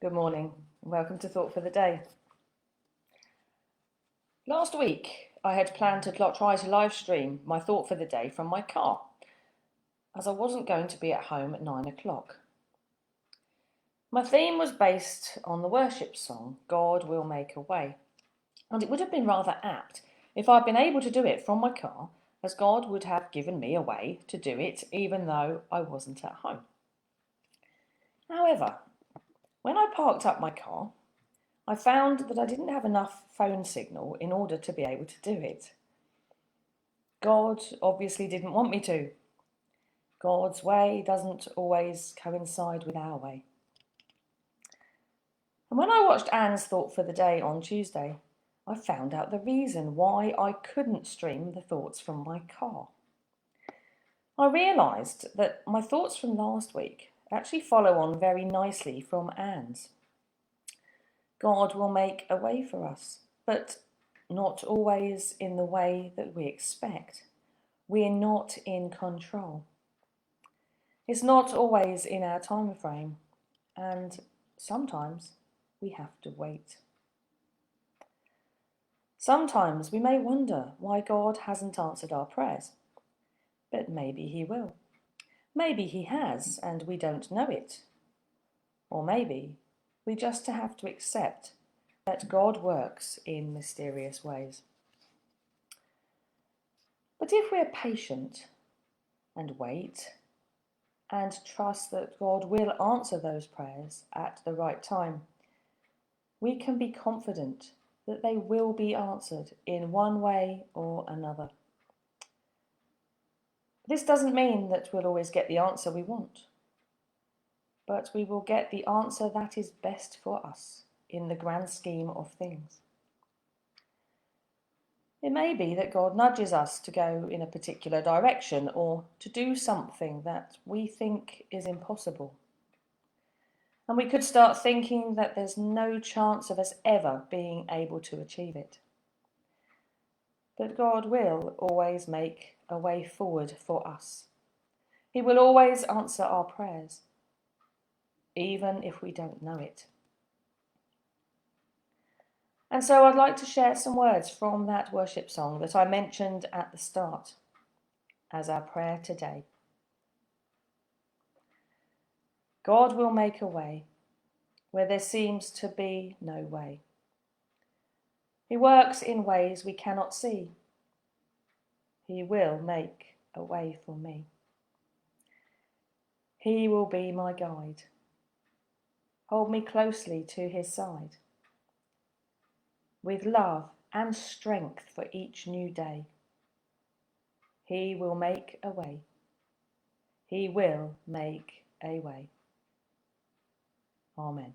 Good morning, and welcome to Thought for the Day. Last week, I had planned to try to live stream my thought for the day from my car, as I wasn't going to be at home at 9 o'clock. My theme was based on the worship song, God Will Make a Way, and it would have been rather apt if I'd been able to do it from my car, as God would have given me a way to do it even though I wasn't at home. However, when I parked up my car, I found that I didn't have enough phone signal in order to be able to do it. God obviously didn't want me to. God's way doesn't always coincide with our way. And when I watched Anne's Thought for the Day on Tuesday, I found out the reason why I couldn't stream the thoughts from my car. I realised that my thoughts from last week actually follow on very nicely from Anne's. God will make a way for us, but not always in the way that we expect. We're not in control. It's not always in our time frame, and sometimes we have to wait. Sometimes we may wonder why God hasn't answered our prayers, but maybe He will. Maybe He has, and we don't know it. Or maybe we just have to accept that God works in mysterious ways. But if we're patient and wait and trust that God will answer those prayers at the right time, we can be confident that they will be answered in one way or another. This doesn't mean that we'll always get the answer we want, but we will get the answer that is best for us in the grand scheme of things. It may be that God nudges us to go in a particular direction or to do something that we think is impossible. And we could start thinking that there's no chance of us ever being able to achieve it. But God will always make a way forward for us. He will always answer our prayers, even if we don't know it. And so I'd like to share some words from that worship song that I mentioned at the start as our prayer today. God will make a way where there seems to be no way. He works in ways we cannot see. He will make a way for me. He will be my guide. Hold me closely to His side. With love and strength for each new day, He will make a way. He will make a way. Amen.